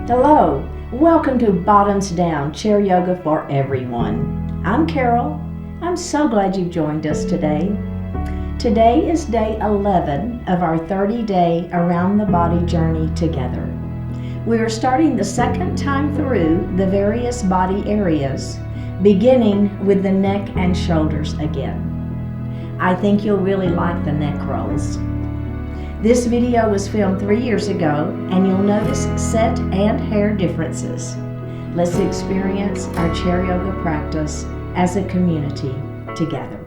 Hello, welcome to Bottoms Down Chair Yoga for Everyone. I'm Carol. I'm so glad you've joined us today. Today is day 11 of our 30-day Around the Body journey together. We are starting the second time through the various body areas, beginning with the neck and shoulders again. I think you'll really like the neck rolls. This video was filmed 3 years ago, and you'll notice set and hair differences. Let's experience our chair yoga practice as a community together.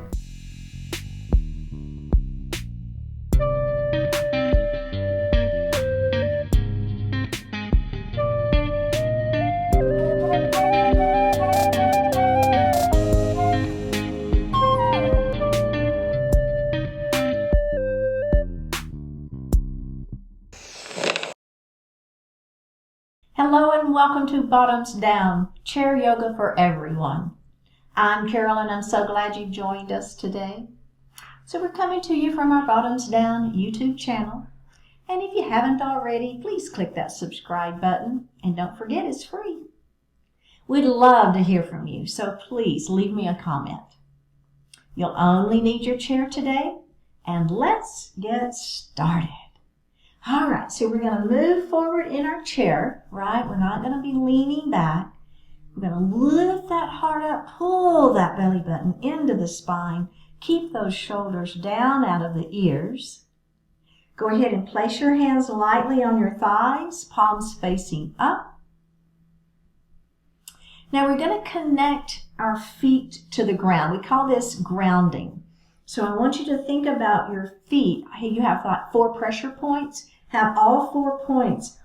Hello and welcome to Bottoms Down, Chair Yoga for Everyone. I'm Carol and I'm so glad you've joined us today. So we're coming to you from our Bottoms Down YouTube channel. And if you haven't already, please click that subscribe button and don't forget it's free. We'd love to hear from you, so please leave me a comment. You'll only need your chair today, and let's get started. All right, so we're going to move forward in our chair, right? We're not going to be leaning back. We're going to lift that heart up, pull that belly button into the spine. Keep those shoulders down out of the ears. Go ahead and place your hands lightly on your thighs, palms facing up. Now we're going to connect our feet to the ground. We call this grounding. So I want you to think about your feet. You have like 4 pressure points. Have all 4 points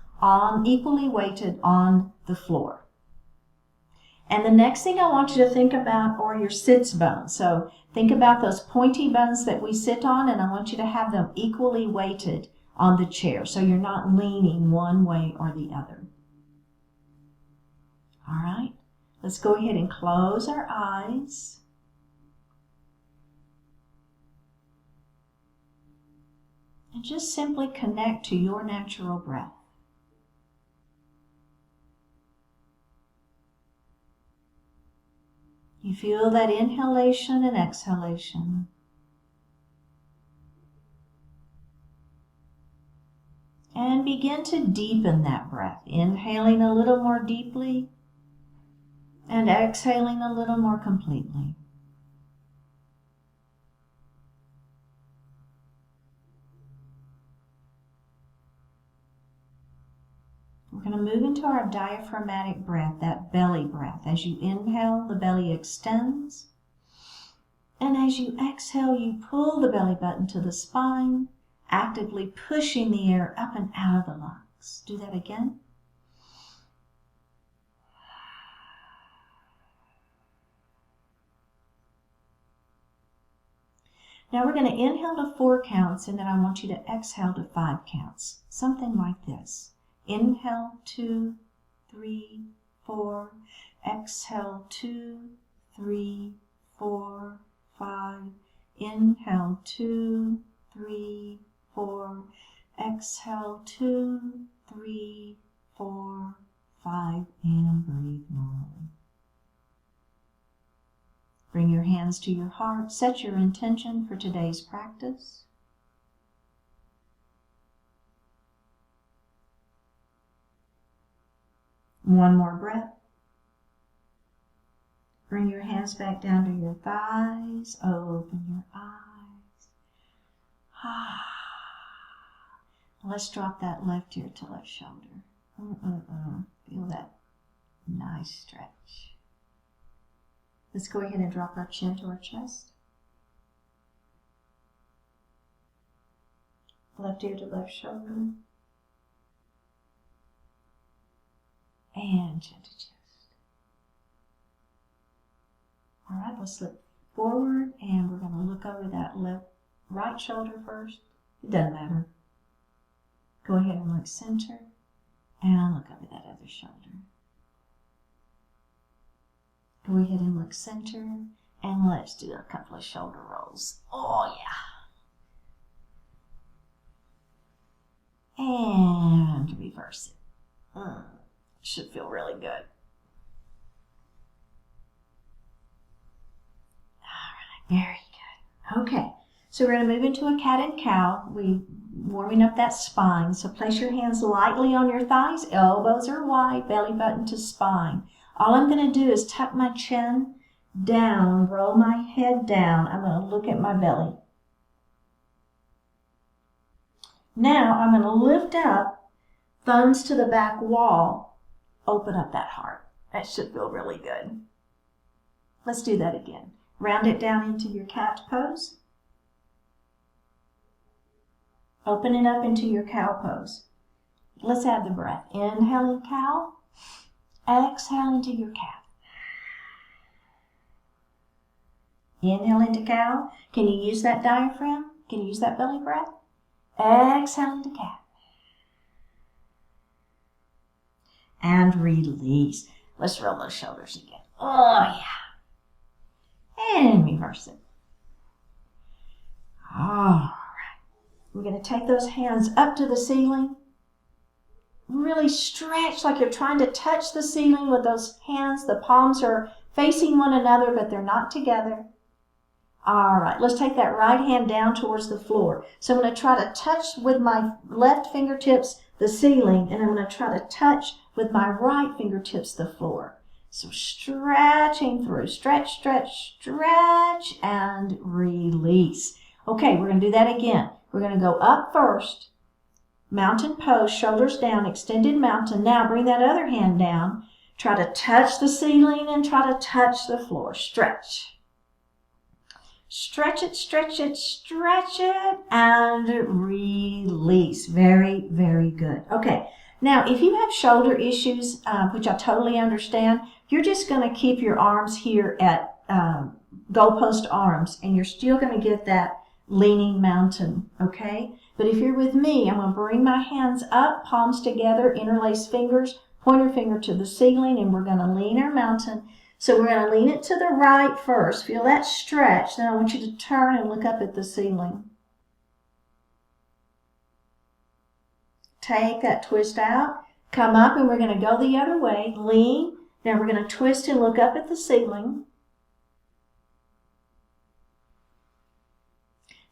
equally weighted on the floor. And the next thing I want you to think about are your sits bones. So think about those pointy bones that we sit on, and I want you to have them equally weighted on the chair so you're not leaning one way or the other. All right, let's go ahead and close our eyes. And just simply connect to your natural breath. You feel that inhalation and exhalation. And begin to deepen that breath, inhaling a little more deeply and exhaling a little more completely. We're going to move into our diaphragmatic breath, that belly breath. As you inhale, the belly extends. And as you exhale, you pull the belly button to the spine, actively pushing the air up and out of the lungs. Do that again. Now we're going to inhale to 4 counts, and then I want you to exhale to 5 counts. Something like this. Inhale, 2, 3, 4. Exhale, 2, 3, 4, 5. Inhale, 2, 3, 4. Exhale, 2, 3, 4, 5. And breathe normally. Bring your hands to your heart. Set your intention for today's practice. One more breath. Bring your hands back down to your thighs. Open your eyes. Let's drop that left ear to left shoulder. Feel that nice stretch. Let's go ahead and drop our chin to our chest. Left ear to left shoulder. And chin to chest. All right, let's slip forward and we're going to look over that right shoulder first. It doesn't matter. Go ahead and look center and look over that other shoulder. Go ahead and look center and let's do a couple of shoulder rolls. Oh yeah. And reverse it. Should feel really good. All right, very good. Okay, so we're going to move into a cat and cow. We're warming up that spine. So place your hands lightly on your thighs. Elbows are wide, belly button to spine. All I'm going to do is tuck my chin down, roll my head down. I'm going to look at my belly. Now I'm going to lift up, thumbs to the back wall, open up that heart. That should feel really good. Let's do that again. Round it down into your cat pose. Open it up into your cow pose. Let's add the breath. Inhaling cow, exhale into your cat. Inhale into cow. Can you use that diaphragm? Can you use that belly breath? Exhale into cat. And release. Let's roll those shoulders again. Oh, yeah. And reverse it. All right. We're going to take those hands up to the ceiling. Really stretch like you're trying to touch the ceiling with those hands. The palms are facing one another, but they're not together. All right, let's take that right hand down towards the floor. So I'm going to try to touch with my left fingertips the ceiling, and I'm going to try to touch with my right fingertips the floor. So stretching through, stretch, stretch, stretch, and release. Okay, we're going to do that again. We're going to go up first, mountain pose, shoulders down, extended mountain. Now bring that other hand down. Try to touch the ceiling and try to touch the floor. Stretch. Stretch it, stretch it, stretch it, and release. Very, very good. Okay, now if you have shoulder issues, which I totally understand, you're just going to keep your arms here at goalpost arms, and you're still going to get that leaning mountain, okay? But if you're with me, I'm going to bring my hands up, palms together, interlace fingers, pointer finger to the ceiling, and we're going to lean our mountain. So we're going to lean it to the right first. Feel that stretch. Then I want you to turn and look up at the ceiling. Take that twist out. Come up, and we're going to go the other way. Lean. Now we're going to twist and look up at the ceiling.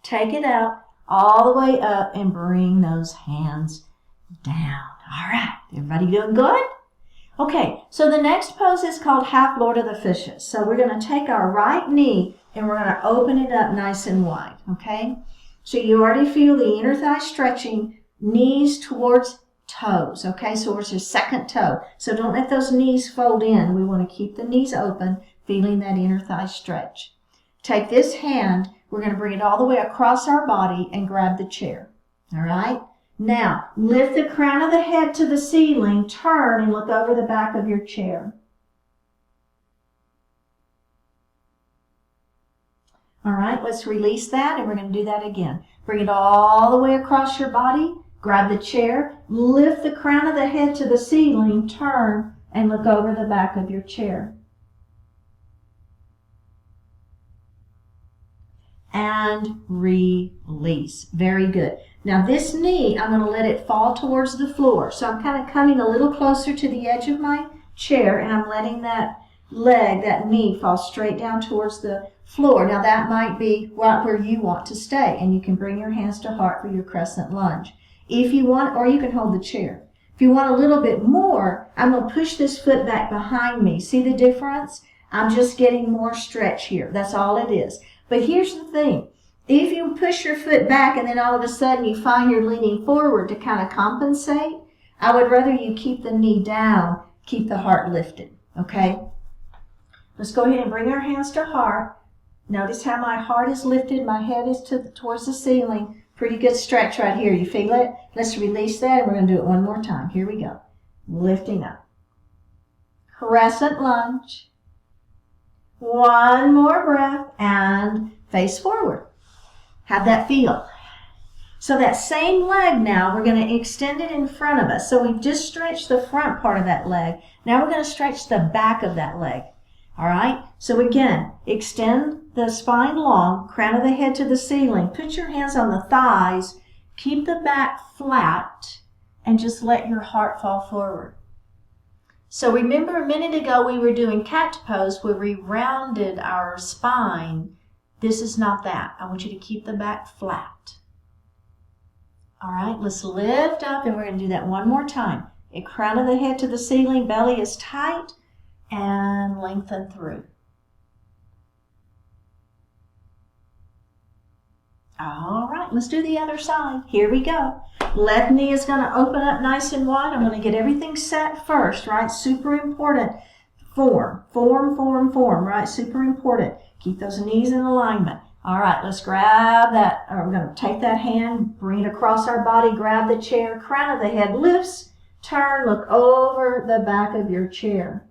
Take it out all the way up and bring those hands down. All right. Everybody doing good? Okay, so the next pose is called half Lord of the Fishes. So we're going to take our right knee and we're going to open it up nice and wide, okay? So you already feel the inner thigh stretching, knees towards toes, okay? So it's your second toe. So don't let those knees fold in. We want to keep the knees open, feeling that inner thigh stretch. Take this hand, we're going to bring it all the way across our body and grab the chair, all right? Now, lift the crown of the head to the ceiling, turn and look over the back of your chair. All right, let's release that, and we're going to do that again. Bring it all the way across your body, grab the chair, lift the crown of the head to the ceiling, turn and look over the back of your chair. And release. Very good. Now this knee, I'm going to let it fall towards the floor. So I'm kind of coming a little closer to the edge of my chair, and I'm letting that leg, that knee, fall straight down towards the floor. Now that might be right where you want to stay, and you can bring your hands to heart for your crescent lunge. If you want, or you can hold the chair. If you want a little bit more, I'm going to push this foot back behind me. See the difference? I'm just getting more stretch here. That's all it is. But here's the thing. If you push your foot back and then all of a sudden you find you're leaning forward to kind of compensate, I would rather you keep the knee down, keep the heart lifted, okay? Let's go ahead and bring our hands to heart. Notice how my heart is lifted, my head is towards the ceiling. Pretty good stretch right here. You feel it? Let's release that, and we're going to do it one more time. Here we go. Lifting up. Crescent lunge. One more breath, and face forward. How'd that feel? So that same leg now, we're going to extend it in front of us. So we've just stretched the front part of that leg. Now we're going to stretch the back of that leg. All right? So again, extend the spine long, crown of the head to the ceiling. Put your hands on the thighs. Keep the back flat, and just let your heart fall forward. So remember a minute ago we were doing cat pose where we rounded our spine. This is not that. I want you to keep the back flat. All right, let's lift up, and we're going to do that one more time. Crown of the head to the ceiling, belly is tight, and lengthen through. All right, let's do the other side. Here we go. Left knee is going to open up nice and wide. I'm going to get everything set first, right? Super important. Form, right? Super important. Keep those knees in alignment. All right, let's grab that. We're going to take that hand, bring it across our body, grab the chair. Crown of the head lifts. Turn, look over the back of your chair.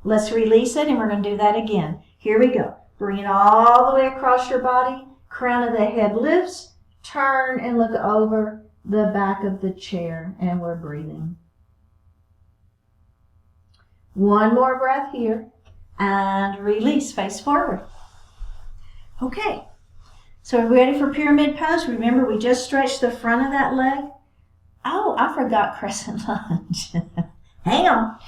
Let's release it, and we're going to do that again. Here we go. Bring it all the way across your body. Crown of the head lifts. Turn and look over the back of the chair, and we're breathing. One more breath here, and release, face forward. Okay, so we're ready for pyramid pose. Remember, we just stretched the front of that leg. Oh, I forgot crescent lunge. Hang on,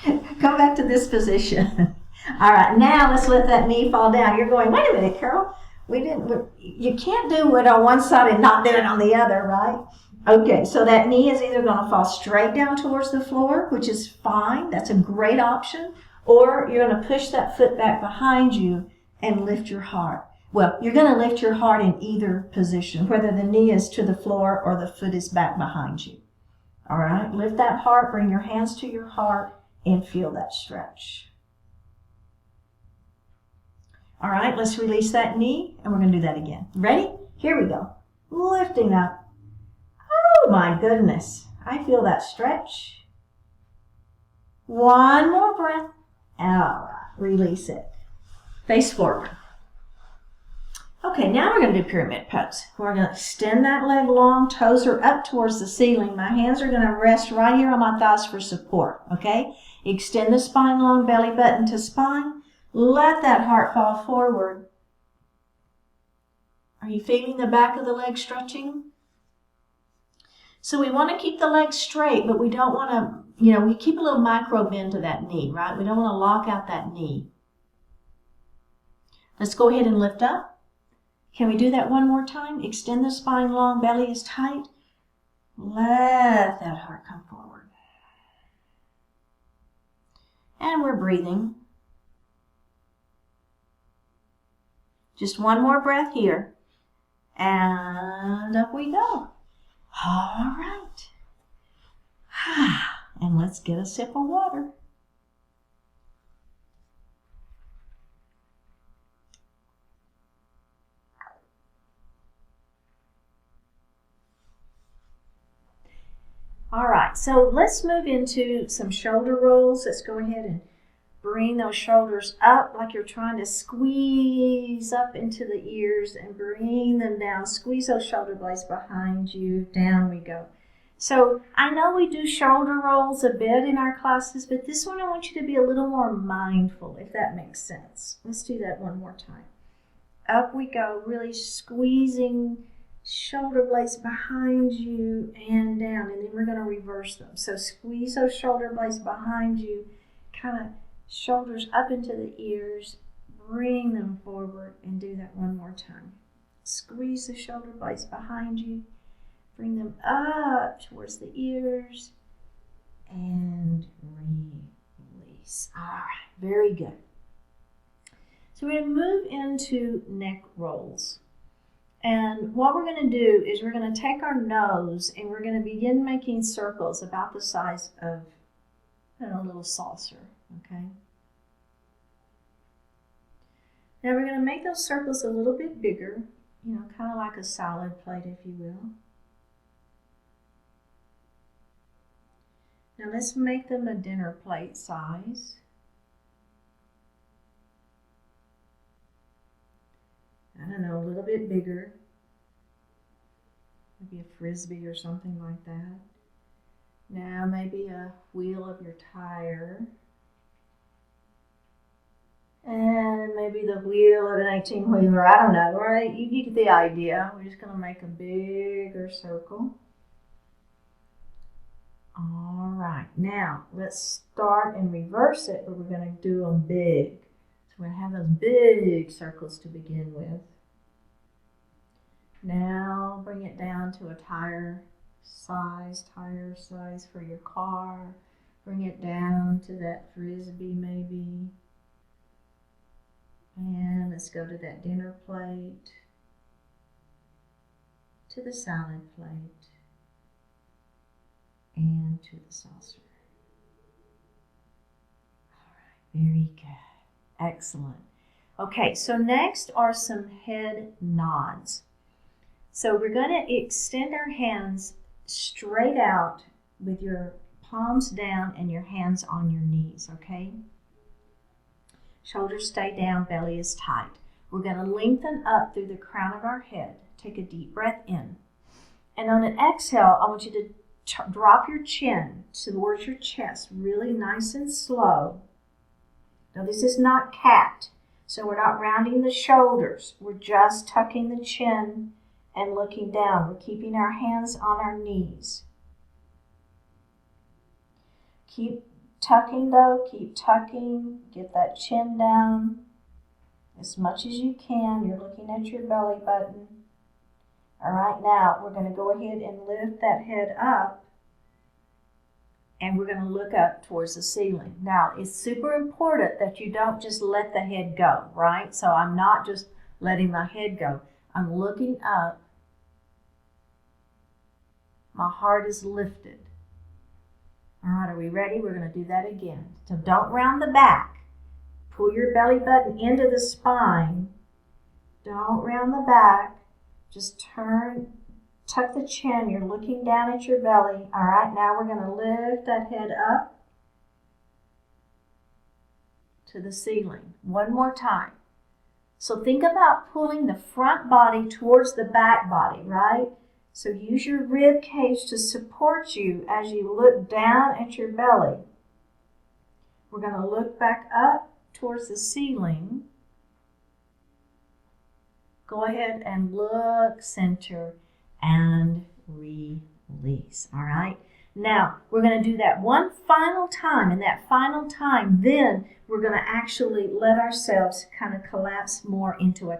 come back to this position. All right, now let's let that knee fall down. You're going, wait a minute, Carol. You can't do it on one side and not do it on the other, right? Okay, so that knee is either going to fall straight down towards the floor, which is fine. That's a great option. Or you're going to push that foot back behind you and lift your heart. Well, you're going to lift your heart in either position, whether the knee is to the floor or the foot is back behind you. All right, lift that heart, bring your hands to your heart, and feel that stretch. All right, let's release that knee, and we're going to do that again. Ready? Here we go. Lifting up. Oh my goodness, I feel that stretch. One more breath. All right, release it. Face forward. Okay, now we're going to do pyramid pose. We're going to extend that leg long, toes are up towards the ceiling. My hands are going to rest right here on my thighs for support, okay? Extend the spine long, belly button to spine. Let that heart fall forward. Are you feeling the back of the leg stretching? So we want to keep the leg straight, but we don't want to, we keep a little micro bend to that knee, right? We don't want to lock out that knee. Let's go ahead and lift up. Can we do that one more time? Extend the spine long, belly is tight. Let that heart come forward. And we're breathing. Just one more breath here. And up we go. All right. And let's get a sip of water. All right, so let's move into some shoulder rolls. Let's go ahead and bring those shoulders up like you're trying to squeeze up into the ears and bring them down. Squeeze those shoulder blades behind you. Down we go. So I know we do shoulder rolls a bit in our classes, but this one I want you to be a little more mindful, if that makes sense. Let's do that one more time. Up we go, really squeezing shoulder blades behind you and down, and then we're going to reverse them. So squeeze those shoulder blades behind you, kind of shoulders up into the ears, bring them forward, and do that one more time. Squeeze the shoulder blades behind you, bring them up towards the ears, and release. All right, very good. So we're going to move into neck rolls. And what we're going to do is we're going to take our nose and we're going to begin making circles about the size of a little saucer, okay? Now we're going to make those circles a little bit bigger, kind of like a salad plate, if you will. Now let's make them a dinner plate size. I don't know, a little bit bigger. Maybe a frisbee or something like that. Now maybe a wheel of your tire. And maybe the wheel of an 18-wheeler. I don't know, right? You get the idea. We're just going to make a bigger circle. All right, now let's start and reverse it, but we're going to do them big. So we're going to have those big circles to begin with. Now bring it down to a tire size for your car. Bring it down to that frisbee maybe. And let's go to that dinner plate, to the salad plate, and to the saucer. All right, very good. Excellent. Okay, so next are some head nods. So we're going to extend our hands straight out with your palms down and your hands on your knees, okay? Shoulders stay down, belly is tight. We're going to lengthen up through the crown of our head. Take a deep breath in. And on an exhale, I want you to drop your chin towards your chest, really nice and slow. Now this is not cat, so we're not rounding the shoulders. We're just tucking the chin and looking down. We're keeping our hands on our knees. Keep tucking though, keep tucking. Get that chin down as much as you can. You're looking at your belly button. All right, now we're going to go ahead and lift that head up, and we're going to look up towards the ceiling. Now, it's super important that you don't just let the head go, right? So I'm not just letting my head go. I'm looking up. My heart is lifted. All right, are we ready? We're going to do that again. So don't round the back. Pull your belly button into the spine. Don't round the back. Just turn, tuck the chin. You're looking down at your belly. All right, now we're going to lift that head up to the ceiling. One more time. So think about pulling the front body towards the back body, right? So use your rib cage to support you as you look down at your belly. We're going to look back up towards the ceiling. Go ahead and look, center, and release. All right? Now, we're going to do that one final time. And that final time, then we're going to actually let ourselves kind of collapse more into a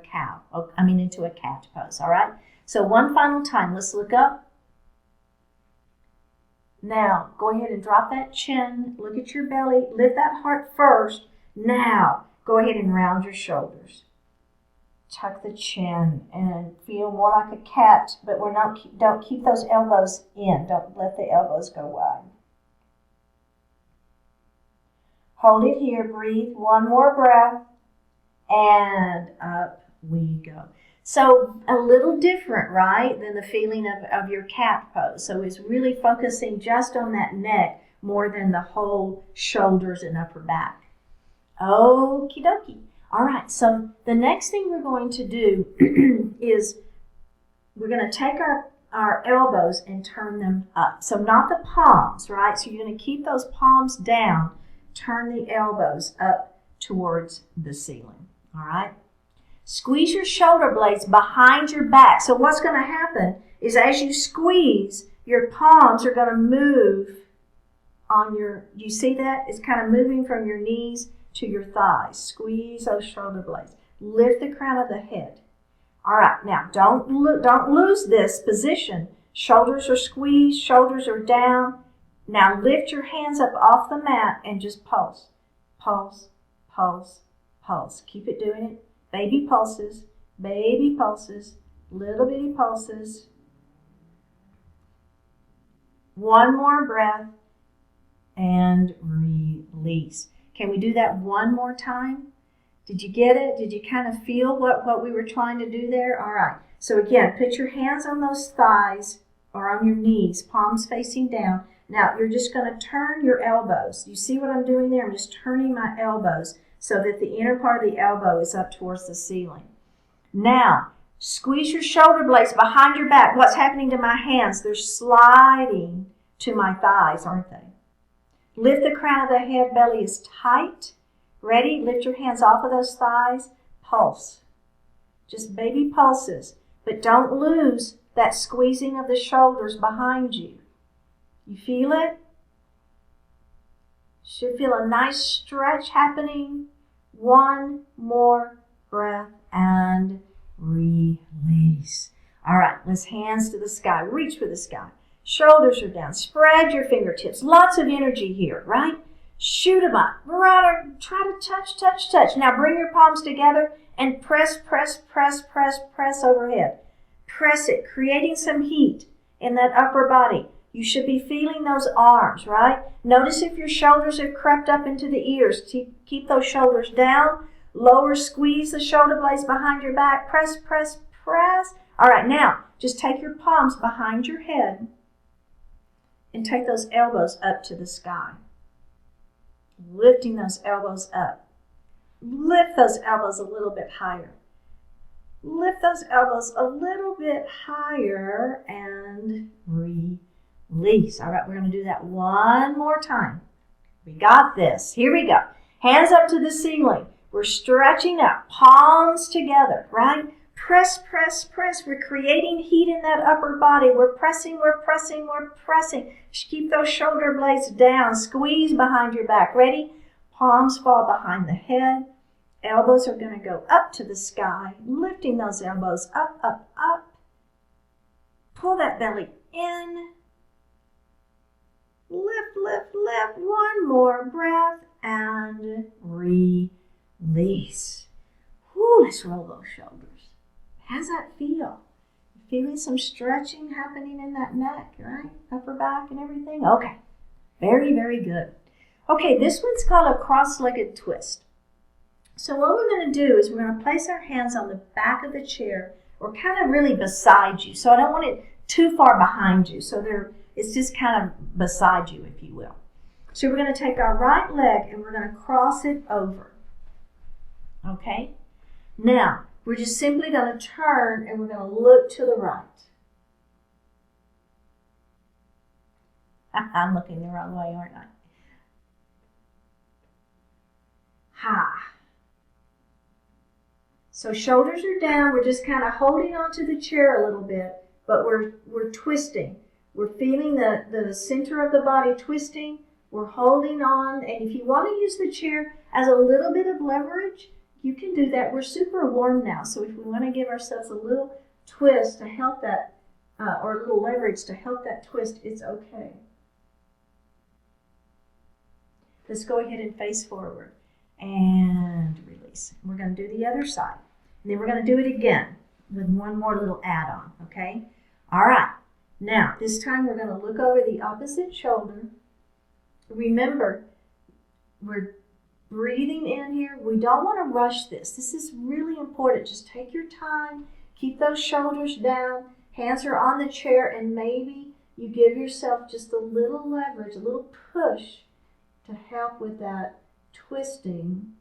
into a cat pose. All right? So one final time. Let's look up. Now, go ahead and drop that chin. Look at your belly. Lift that heart first. Now, go ahead and round your shoulders. Tuck the chin and feel more like a cat, but don't keep those elbows in. Don't let the elbows go wide. Hold it here. Breathe. One more breath. And up we go. So a little different, right, than the feeling of your cat pose. So it's really focusing just on that neck more than the whole shoulders and upper back. Okie dokie. All right, so the next thing we're going to do is we're going to take our elbows and turn them up. So not the palms, right? So you're going to keep those palms down, turn the elbows up towards the ceiling. All right? Squeeze your shoulder blades behind your back. So what's going to happen is as you squeeze, your palms are going to move on you see that? It's kind of moving from your knees to your thighs. Squeeze those shoulder blades. Lift the crown of the head. All right, now don't lose this position. Shoulders are squeezed, shoulders are down. Now lift your hands up off the mat and just pulse. Pulse, pulse, pulse. Keep it doing it. Baby pulses, little bitty pulses. One more breath and release. Can we do that one more time? Did you get it? Did you kind of feel what we were trying to do there? All right. So again, put your hands on those thighs or on your knees, palms facing down. Now you're just going to turn your elbows. You see what I'm doing there? I'm just turning my elbows so that the inner part of the elbow is up towards the ceiling. Now, squeeze your shoulder blades behind your back. What's happening to my hands? They're sliding to my thighs, aren't they? Lift the crown of the head, belly is tight. Ready? Lift your hands off of those thighs. Pulse. Just baby pulses. But don't lose that squeezing of the shoulders behind you. You feel it? Should feel a nice stretch happening. One more breath and release. All right, let's hands to the sky. Reach for the sky. Shoulders are down. Spread your fingertips. Lots of energy here, right? Shoot them up. Try to touch, touch, touch. Now bring your palms together and press, press, press, press, press overhead. Press it, creating some heat in that upper body. You should be feeling those arms, right? Notice if your shoulders have crept up into the ears. Keep those shoulders down. Lower, squeeze the shoulder blades behind your back. Press, press, press. All right, now just take your palms behind your head and take those elbows up to the sky. Lifting those elbows up. Lift those elbows a little bit higher. Lift those elbows a little bit higher and release. All right, we're going to do that one more time. We got this. Here we go. Hands up to the ceiling. We're stretching up, palms together, right? Press, press, press. We're creating heat in that upper body. We're pressing, we're pressing, we're pressing. Keep those shoulder blades down. Squeeze behind your back. Ready? Palms fall behind the head. Elbows are going to go up to the sky. Lifting those elbows up, up, up. Pull that belly in. Lift, lift, lift. One more breath and release. Whew, let's roll those shoulders. How's that feel? Feeling some stretching happening in that neck, right? Upper back and everything? Okay. Very, very good. Okay, this one's called a cross-legged twist. So what we're going to do is we're going to place our hands on the back of the chair or kind of really beside you. So I don't want it too far behind you. So it's just kind of beside you, if you will. So we're going to take our right leg and we're going to cross it over. Okay? Now, we're just simply going to turn and we're going to look to the right. I'm looking the wrong way, aren't I? Ha. So shoulders are down. We're just kind of holding onto the chair a little bit, but we're twisting. We're feeling the center of the body twisting. We're holding on. And if you want to use the chair as a little bit of leverage, you can do that. We're super warm now, so if we want to give ourselves a little twist to help that, or a little leverage to help that twist, it's okay. Let's go ahead and face forward and release. We're going to do the other side. And then we're going to do it again with one more little add-on, okay? All right. Now, this time we're going to look over the opposite shoulder. Remember, we're breathing in here. We don't want to rush this. This is really important. Just take your time. Keep those shoulders down. Hands are on the chair, and maybe you give yourself just a little leverage, a little push to help with that twisting.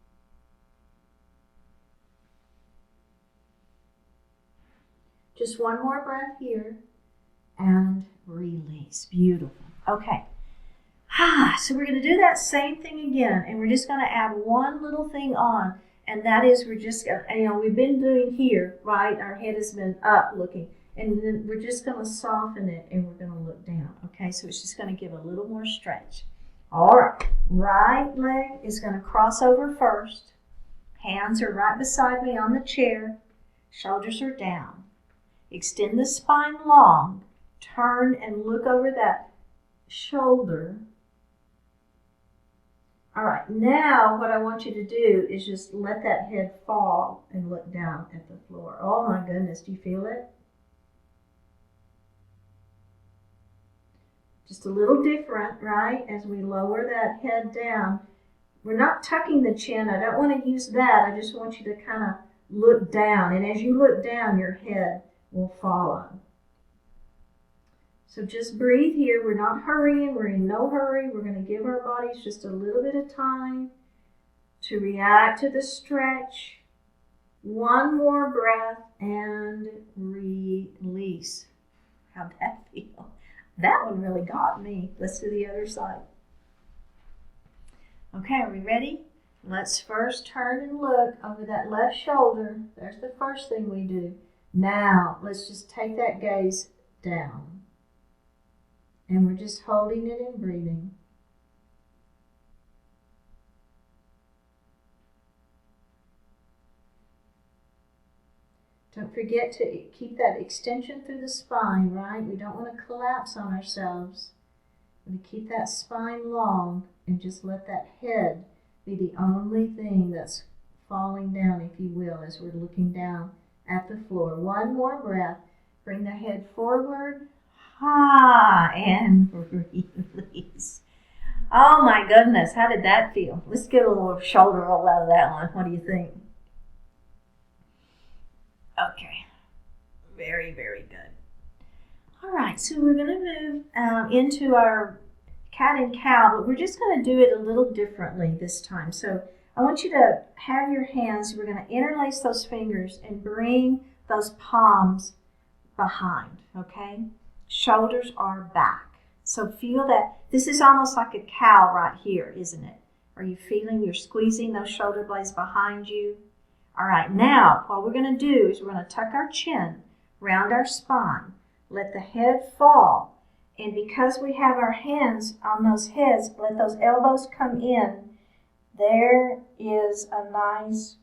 Just one more breath here and release. Beautiful. Okay. So we're going to do that same thing again, and we're just going to add one little thing on, and that is we're just going to, we've been doing here, right? Our head has been up looking, and then we're just going to soften it, and we're going to look down, okay? So it's just going to give a little more stretch. All right, right leg is going to cross over first. Hands are right beside me on the chair. Shoulders are down. Extend the spine long. Turn and look over that shoulder. All right, now what I want you to do is just let that head fall and look down at the floor. Oh my goodness, do you feel it? Just a little different, right? As we lower that head down. We're not tucking the chin. I don't want to use that. I just want you to kind of look down. And as you look down, your head will follow. So just breathe here. We're not hurrying. We're in no hurry. We're going to give our bodies just a little bit of time to react to the stretch. One more breath and release. How'd that feel? That one really got me. Let's do the other side. Okay, are we ready? Let's first turn and look over that left shoulder. There's the first thing we do. Now, let's just take that gaze down. And we're just holding it and breathing. Don't forget to keep that extension through the spine, right? We don't want to collapse on ourselves. We keep that spine long and just let that head be the only thing that's falling down, if you will, as we're looking down at the floor. One more breath. Bring the head forward. And release. Oh my goodness, how did that feel? Let's get a little shoulder roll out of that one. What do you think? Okay. Very, very good. All right, so we're going to move into our cat and cow, but we're just going to do it a little differently this time. So I want you to have your hands, we're going to interlace those fingers and bring those palms behind, okay? Shoulders are back. So feel that this is almost like a cow right here, isn't it? Are you feeling you're squeezing those shoulder blades behind you? All right, now what we're going to do is we're going to tuck our chin, round our spine, let the head fall. And because we have our hands on those heads, let those elbows come in. There is a nice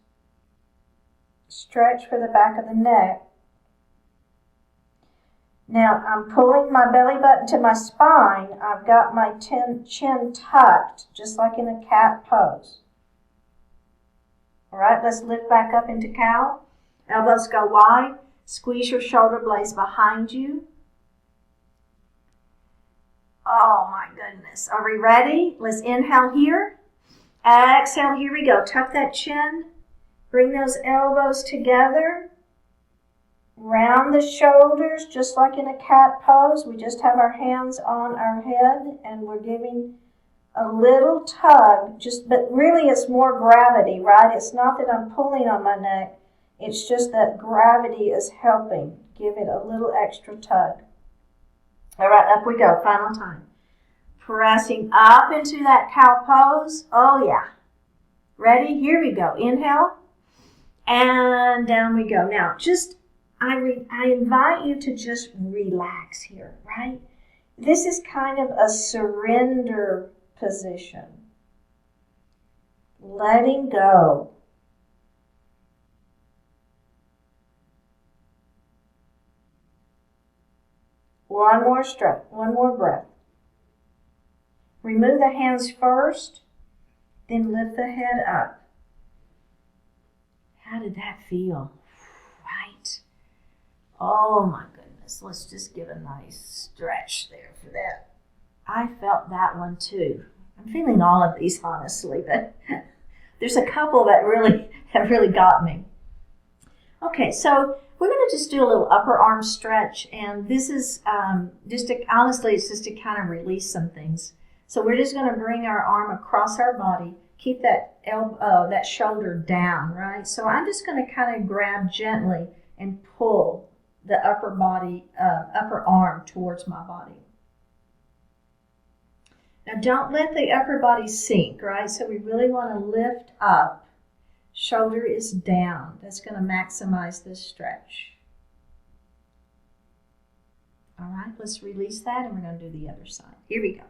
stretch for the back of the neck. Now I'm pulling my belly button to my spine. I've got my chin tucked, just like in a cat pose. All right, let's lift back up into cow. Elbows go wide. Squeeze your shoulder blades behind you. Oh my goodness. Are we ready? Let's inhale here. Exhale, here we go. Tuck that chin. Bring those elbows together. Round the shoulders, just like in a cat pose. We just have our hands on our head and we're giving a little tug, but really it's more gravity, right? It's not that I'm pulling on my neck. It's just that gravity is helping. Give it a little extra tug. All right, up we go. Final time. Pressing up into that cow pose. Oh, yeah. Ready? Here we go. Inhale. And down we go. Now, I invite you to just relax here, right? This is kind of a surrender position. Letting go. One more stretch, one more breath. Remove the hands first, then lift the head up. How did that feel? Right. Oh my goodness. Let's just give a nice stretch there for that. I felt that one too. I'm feeling all of these honestly, but there's a couple that really have got me. Okay, so we're going to just do a little upper arm stretch, and this is honestly, it's just to kind of release some things. So we're just going to bring our arm across our body, keep that that shoulder down, right? So I'm just going to kind of grab gently and pull the upper arm towards my body. Now don't let the upper body sink, right? So we really want to lift up. Shoulder is down. That's going to maximize this stretch. All right, let's release that and we're going to do the other side. Here we go.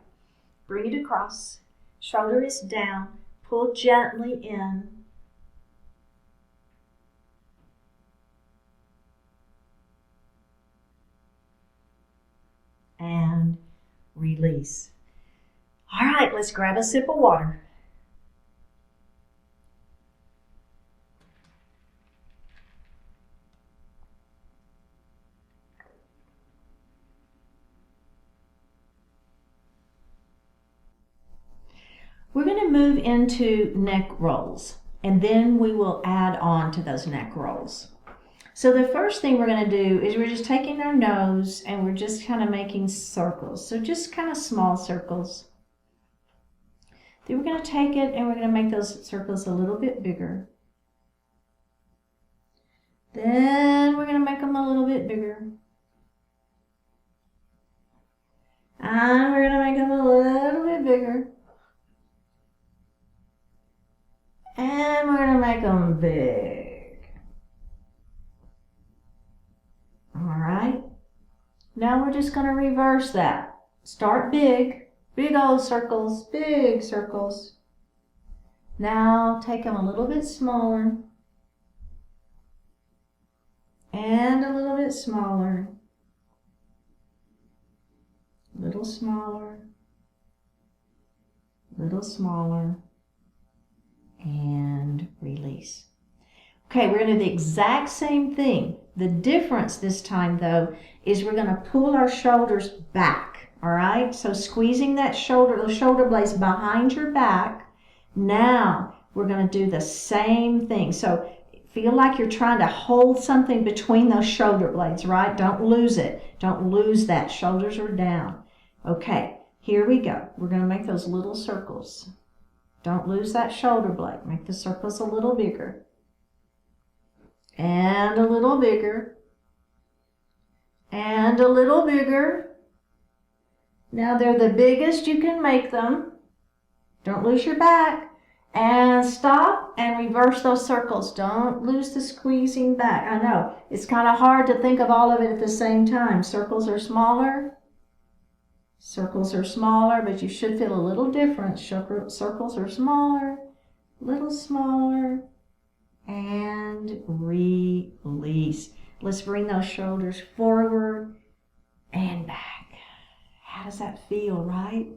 Bring it across. Shoulder is down. Pull gently in. And release. All right, let's grab a sip of water. We're going to move into neck rolls, and then we will add on to those neck rolls. So the first thing we're going to do is we're just taking our nose and we're just kind of making circles. So just kind of small circles. Then we're going to take it and we're going to make those circles a little bit bigger. Then we're going to make them a little bit bigger. And we're going to make them a little bit bigger. And we're going to make them big. All right. Now we're just going to reverse that. Start big. Big old circles. Big circles. Now take them a little bit smaller. and a little bit smaller, little smaller, little smaller, and release. Okay, we're going to do the exact same thing. The difference this time, though, is we're going to pull our shoulders back, all right? So squeezing that shoulder, those shoulder blades behind your back. Now we're going to do the same thing. So feel like you're trying to hold something between those shoulder blades, right? Don't lose it. Don't lose that. Shoulders are down. Okay, here we go. We're going to make those little circles. Don't lose that shoulder blade. Make the circles a little bigger. And a little bigger. And a little bigger. Now they're the biggest you can make them. Don't lose your back. And stop and reverse those circles. Don't lose the squeezing back. I know, it's kind of hard to think of all of it at the same time. Circles are smaller. Circles are smaller, but you should feel a little different. Circles are smaller, little smaller, and release. Let's bring those shoulders forward and back. How does that feel, right?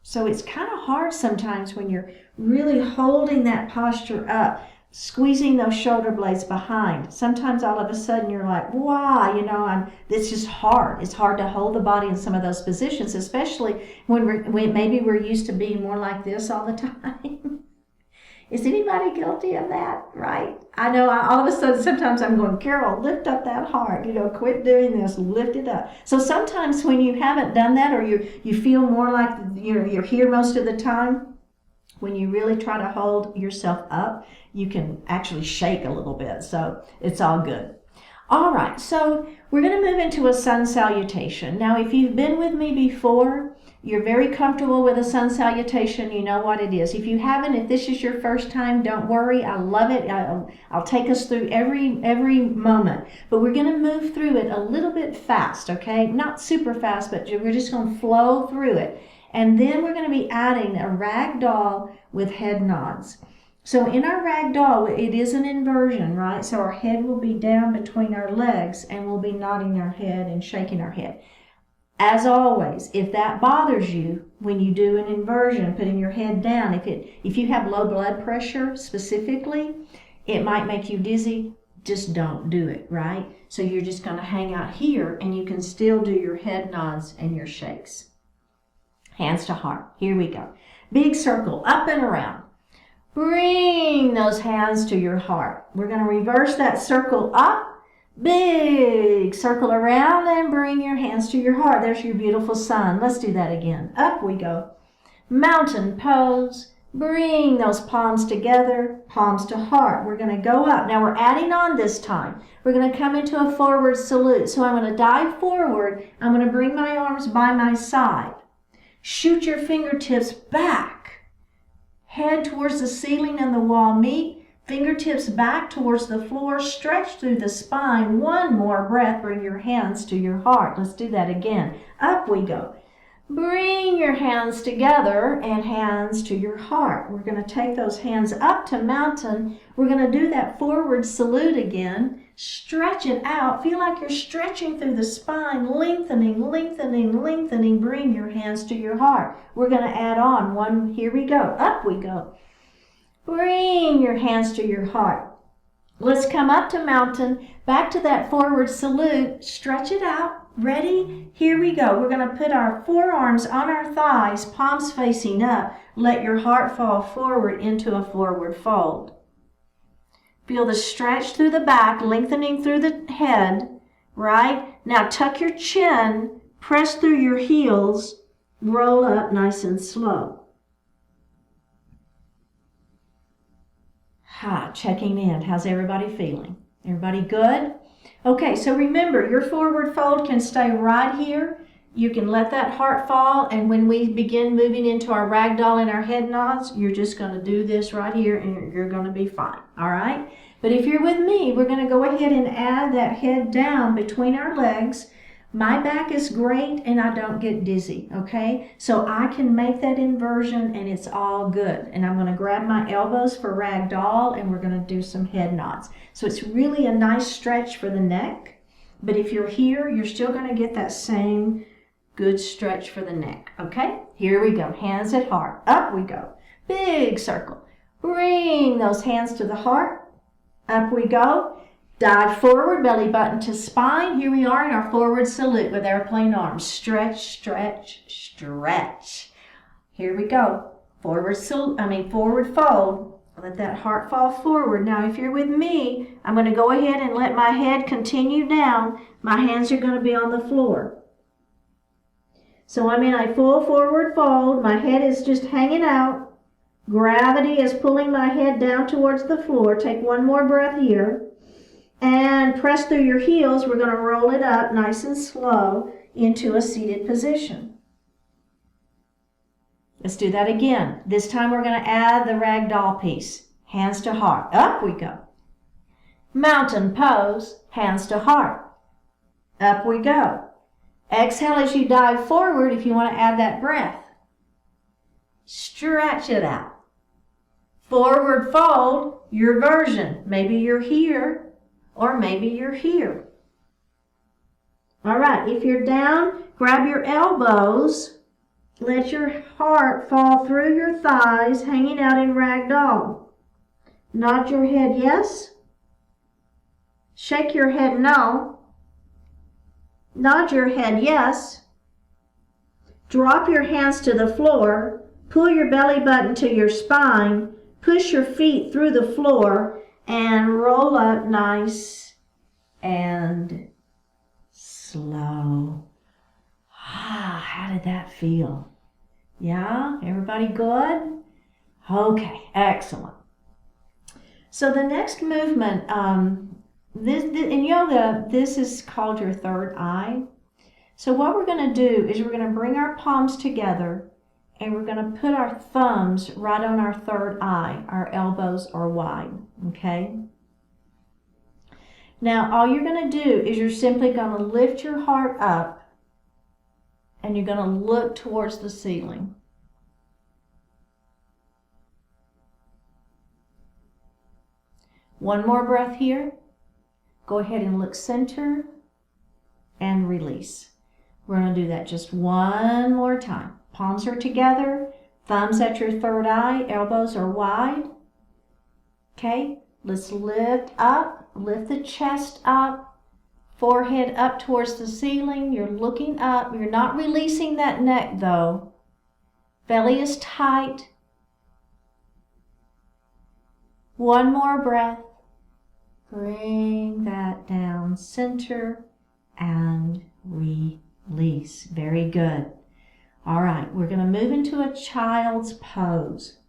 So it's kind of hard sometimes when you're really holding that posture up, squeezing those shoulder blades behind. Sometimes all of a sudden you're like, wow, it's just hard. It's hard to hold the body in some of those positions, especially when maybe we're used to being more like this all the time. Is anybody guilty of that, right? I know all of a sudden sometimes I'm going, Carol, lift up that heart. Quit doing this, lift it up. So sometimes when you haven't done that, or you feel more like you're here most of the time, when you really try to hold yourself up, you can actually shake a little bit. So it's all good. All right, so we're going to move into a sun salutation. Now, if you've been with me before, you're very comfortable with a sun salutation. You know what it is. If you haven't, if this is your first time, don't worry. I love it. I'll take us through every moment. But we're going to move through it a little bit fast, okay? Not super fast, but we're just going to flow through it. And then we're going to be adding a rag doll with head nods. So in our rag doll, it is an inversion, right? So our head will be down between our legs and we'll be nodding our head and shaking our head. As always, if that bothers you when you do an inversion, putting your head down, if you have low blood pressure specifically, it might make you dizzy, just don't do it, right? So you're just going to hang out here and you can still do your head nods and your shakes. Hands to heart. Here we go. Big circle, up and around. Bring those hands to your heart. We're going to reverse that circle up. Big circle around and bring your hands to your heart. There's your beautiful sun. Let's do that again. Up we go. Mountain pose. Bring those palms together, palms to heart. We're going to go up. Now we're adding on this time. We're going to come into a forward salute. So I'm going to dive forward. I'm going to bring my arms by my side. Shoot your fingertips back. Head towards the ceiling and the wall meet. Fingertips back towards the floor. Stretch through the spine. One more breath. Bring your hands to your heart. Let's do that again. Up we go. Bring your hands together and hands to your heart. We're going to take those hands up to mountain. We're going to do that forward salute again. Stretch it out. Feel like you're stretching through the spine, lengthening, lengthening, lengthening. Bring your hands to your heart. We're going to add on one. Here we go. Up we go. Bring your hands to your heart. Let's come up to mountain, back to that forward salute. Stretch it out. Ready? Here we go. We're going to put our forearms on our thighs, palms facing up. Let your heart fall forward into a forward fold. Feel the stretch through the back, lengthening through the head, right? Now tuck your chin, press through your heels, roll up nice and slow. Checking in. How's everybody feeling? Everybody good? Okay, so remember, your forward fold can stay right here. You can let that heart fall, and when we begin moving into our ragdoll and our head nods, you're just going to do this right here, and you're going to be fine, all right? But if you're with me, we're going to go ahead and add that head down between our legs. My back is great and I don't get dizzy, okay? So I can make that inversion and it's all good. And I'm gonna grab my elbows for ragdoll and we're gonna do some head nods. So it's really a nice stretch for the neck, but if you're here, you're still gonna get that same good stretch for the neck, okay? Here we go, hands at heart, up we go. Big circle, bring those hands to the heart, up we go. Dive forward, belly button to spine. Here we are in our forward salute with airplane arms. Stretch, stretch, stretch. Here we go. Forward fold. Let that heart fall forward. Now, if you're with me, I'm going to go ahead and let my head continue down. My hands are going to be on the floor. So I'm in a full forward fold. My head is just hanging out. Gravity is pulling my head down towards the floor. Take one more breath here. And press through your heels. We're going to roll it up nice and slow into a seated position. Let's do that again. This time we're going to add the ragdoll piece. Hands to heart. Up we go. Mountain pose. Hands to heart. Up we go. Exhale as you dive forward if you want to add that breath. Stretch it out. Forward fold, your version. Maybe you're here. Or maybe you're here. All right, if you're down, grab your elbows. Let your heart fall through your thighs, hanging out in ragdoll. Nod your head yes. Shake your head no. Nod your head yes. Drop your hands to the floor. Pull your belly button to your spine. Push your feet through the floor. And roll up nice and slow. How did that feel? Yeah, everybody good? Okay, excellent. So the next movement, in yoga, this is called your third eye. So what we're going to do is we're going to bring our palms together and we're going to put our thumbs right on our third eye. Our elbows are wide, okay? Now, all you're going to do is you're simply going to lift your heart up and you're going to look towards the ceiling. One more breath here. Go ahead and look center and release. We're going to do that just one more time. Palms are together, thumbs at your third eye, elbows are wide. Okay, let's lift up, lift the chest up, forehead up towards the ceiling. You're looking up. You're not releasing that neck though. Belly is tight. One more breath. Bring that down, center, and release. Very good. All right, we're going to move into a child's pose.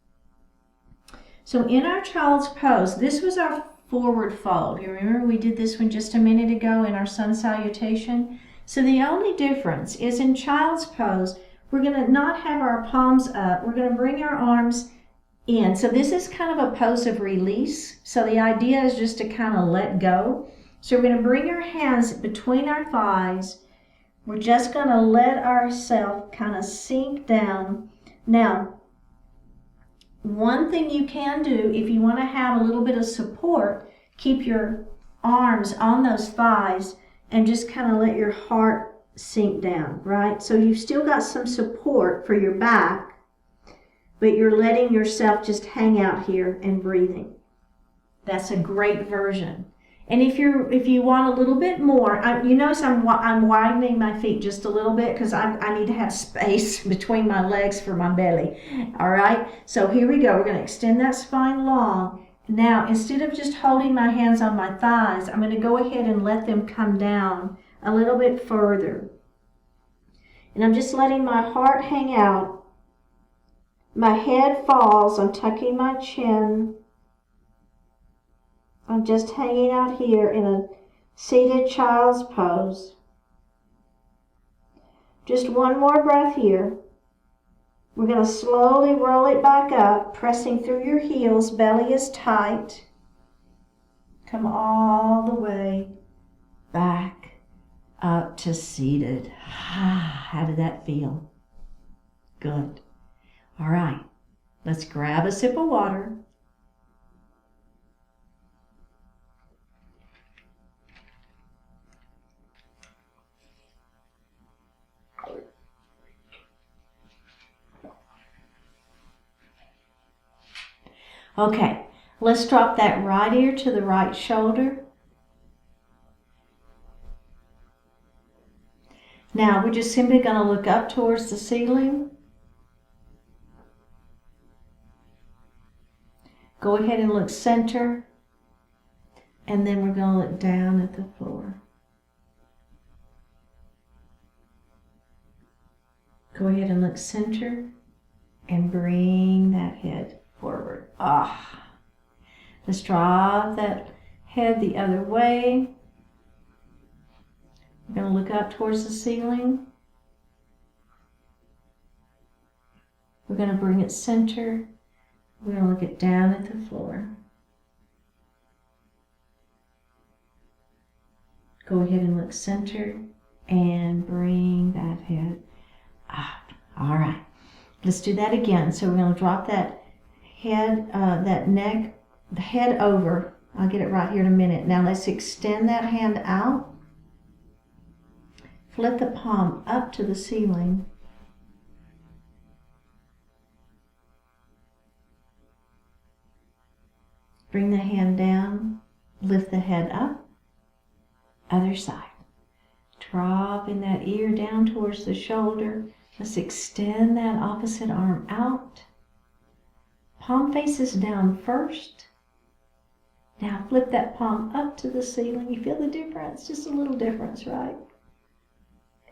So in our child's pose, this was our forward fold. You remember we did this one just a minute ago in our sun salutation? So the only difference is in child's pose, we're going to not have our palms up. We're going to bring our arms in. So this is kind of a pose of release. So the idea is just to kind of let go. So we're going to bring our hands between our thighs. We're just going to let ourselves kind of sink down. Now, one thing you can do if you want to have a little bit of support, keep your arms on those thighs and just kind of let your heart sink down, right? So you've still got some support for your back, but you're letting yourself just hang out here and breathing. That's a great version. And if you want a little bit more, you notice I'm widening my feet just a little bit because I need to have space between my legs for my belly. All right, so here we go. We're going to extend that spine long. Now, instead of just holding my hands on my thighs, I'm going to go ahead and let them come down a little bit further. And I'm just letting my heart hang out. My head falls. I'm tucking my chin. I'm just hanging out here in a seated child's pose. Just one more breath here. We're going to slowly roll it back up, pressing through your heels. Belly is tight. Come all the way back up to seated. How did that feel? Good. All right, let's grab a sip of water. Okay, let's drop that right ear to the right shoulder. Now we're just simply going to look up towards the ceiling. Go ahead and look center, and then we're going to look down at the floor. Go ahead and look center and bring that head forward. Let's drop that head the other way. We're going to look up towards the ceiling. We're going to bring it center. We're going to look it down at the floor. Go ahead and look center and bring that head up. All right, let's do that again. So we're going to drop that head, that neck, the head over. I'll get it right here in a minute. Now let's extend that hand out. Flip the palm up to the ceiling. Bring the hand down, lift the head up, other side. Dropping that ear down towards the shoulder. Let's extend that opposite arm out. Palm faces down first. Now flip that palm up to the ceiling. You feel the difference? Just a little difference, right?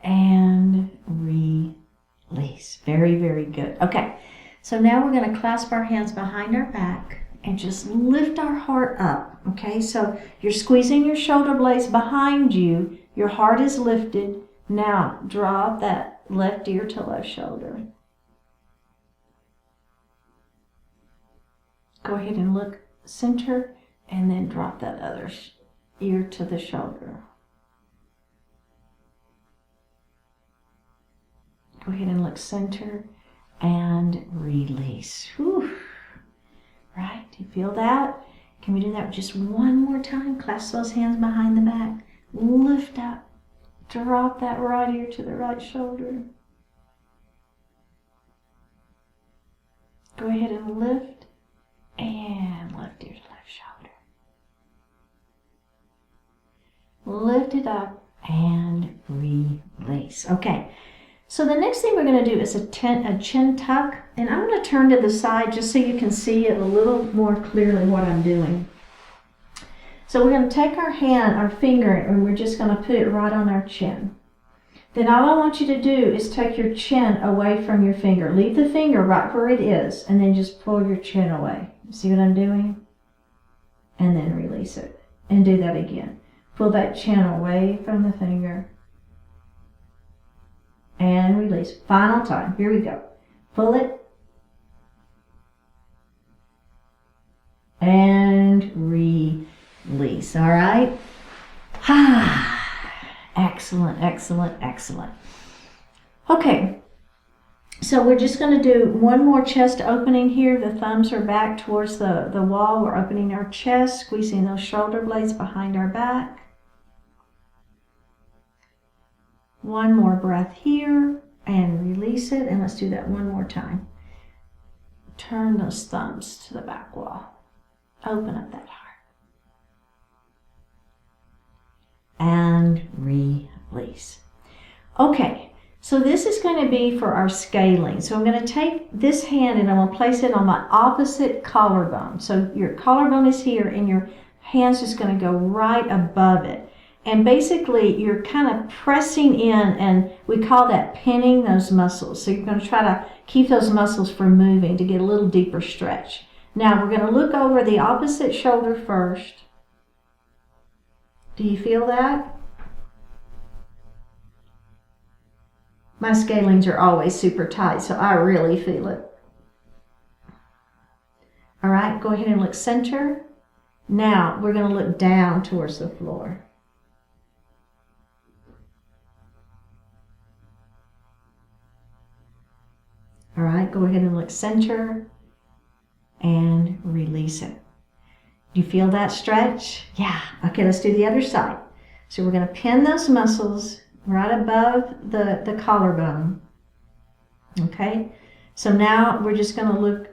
And release. Very, very good. Okay, so now we're going to clasp our hands behind our back and just lift our heart up. Okay, so you're squeezing your shoulder blades behind you. Your heart is lifted. Now drop that left ear to left shoulder. Go ahead and look center and then drop that other ear to the shoulder. Go ahead and look center and release. Whew. Right, do you feel that? Can we do that just one more time? Clasp those hands behind the back. Lift up. Drop that right ear to the right shoulder. Go ahead and lift and left ear to left shoulder. Lift it up and release. Okay. So the next thing we're going to do is a chin tuck, and I'm going to turn to the side just so you can see it a little more clearly what I'm doing. So we're going to take our finger, and we're just going to put it right on our chin. Then all I want you to do is take your chin away from your finger. Leave the finger right where it is, and then just pull your chin away. See what I'm doing? And then release it. And do that again. Pull that chin away from the finger. And release. Final time. Here we go. Pull it. And release. All right? Excellent, excellent, excellent. Okay. So we're just going to do one more chest opening here. The thumbs are back towards the wall. We're opening our chest, squeezing those shoulder blades behind our back. One more breath here and release it. And let's do that one more time. Turn those thumbs to the back wall. Open up that heart. And release. Okay, so this is going to be for our scaling. So I'm going to take this hand and I'm going to place it on my opposite collarbone. So your collarbone is here and your hand's just going to go right above it. And basically, you're kind of pressing in, and we call that pinning those muscles. So you're going to try to keep those muscles from moving to get a little deeper stretch. Now, we're going to look over the opposite shoulder first. Do you feel that? My scalings are always super tight, so I really feel it. All right, go ahead and look center. Now, we're going to look down towards the floor. All right, go ahead and look center and release it. Do you feel that stretch? Yeah. Okay, let's do the other side. So we're going to pin those muscles right above the collarbone. Okay, so now we're just going to look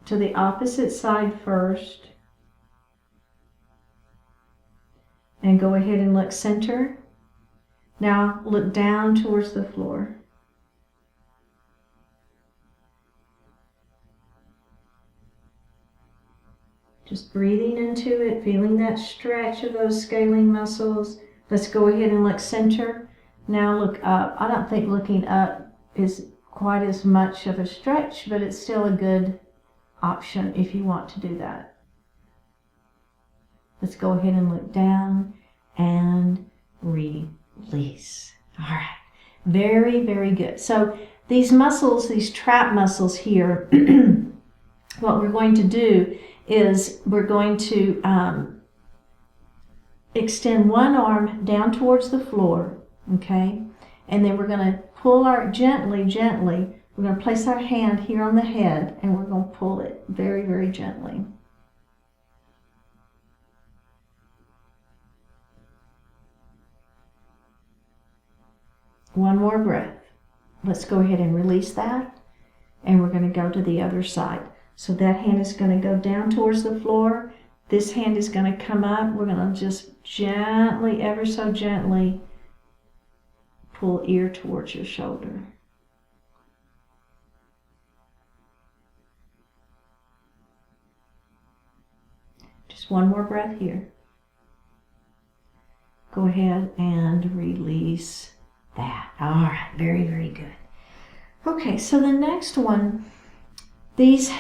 to the opposite side first. And go ahead and look center. Now look down towards the floor. Just breathing into it, feeling that stretch of those scaling muscles. Let's go ahead and look center. Now look up. I don't think looking up is quite as much of a stretch, but it's still a good option if you want to do that. Let's go ahead and look down and release. All right. Very, very good. So these muscles, these trap muscles here, what we're going to do is we're going to extend one arm down towards the floor, okay? And then we're going to pull our, gently, we're going to place our hand here on the head and we're going to pull it very, very gently. One more breath. Let's go ahead and release that. And we're going to go to the other side. So that hand is going to go down towards the floor. This hand is going to come up. We're going to just gently, ever so gently, pull ear towards your shoulder. Just one more breath here. Go ahead and release that. All right, very, very good. Okay, so the next one, these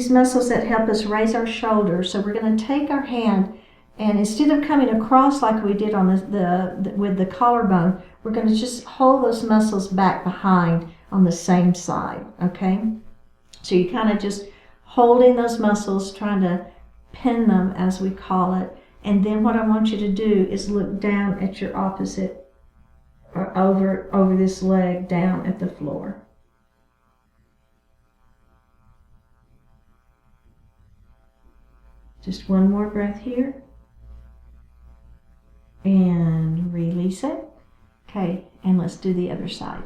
muscles that help us raise our shoulders. So we're going to take our hand, and instead of coming across like we did on with the collarbone, we're going to just hold those muscles back behind on the same side, okay? So you're kind of just holding those muscles, trying to pin them, as we call it. And then what I want you to do is look down at your opposite, or over this leg, down at the floor. Just one more breath here. And release it. Okay, and let's do the other side.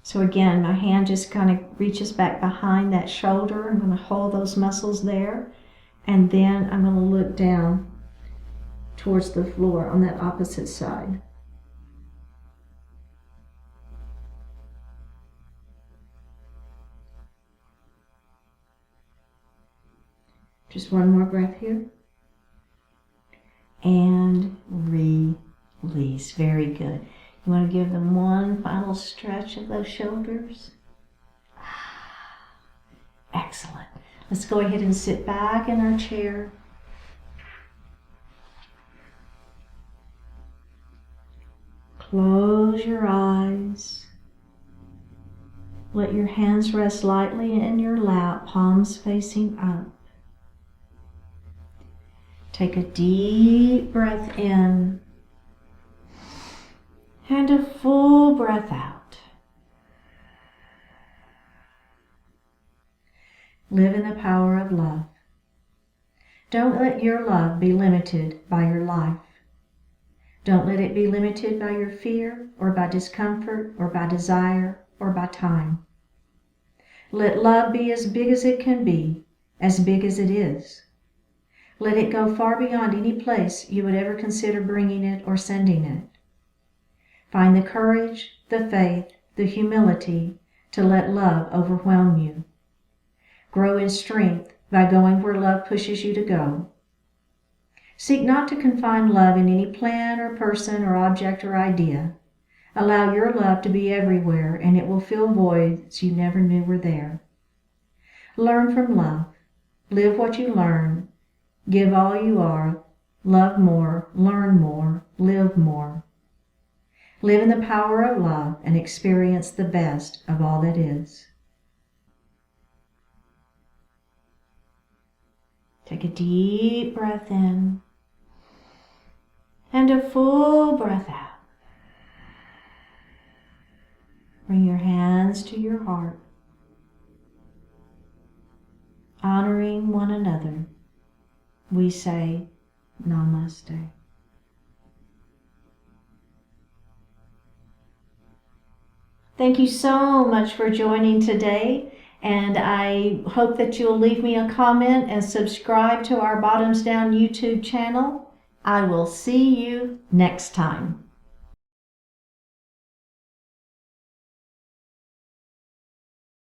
So again, my hand just kind of reaches back behind that shoulder. I'm going to hold those muscles there. And then I'm going to look down towards the floor on that opposite side. Just one more breath here. And release. Very good. You want to give them one final stretch of those shoulders. Excellent. Let's go ahead and sit back in our chair. Close your eyes. Let your hands rest lightly in your lap, palms facing up. Take a deep breath in and a full breath out. Live in the power of love. Don't let your love be limited by your life. Don't let it be limited by your fear, or by discomfort, or by desire, or by time. Let love be as big as it can be, as big as it is. Let it go far beyond any place you would ever consider bringing it or sending it. Find the courage, the faith, the humility to let love overwhelm you. Grow in strength by going where love pushes you to go. Seek not to confine love in any plan or person or object or idea. Allow your love to be everywhere, and it will fill voids you never knew were there. Learn from love. Live what you learn. Give all you are. Love more. Learn more. Live more. Live in the power of love and experience the best of all that is. Take a deep breath in and a full breath out. Bring your hands to your heart. honoring one another, we say Namaste. Thank you so much for joining today, and I hope that you'll leave me a comment and subscribe to our Bottoms Down YouTube channel. I will see you next time.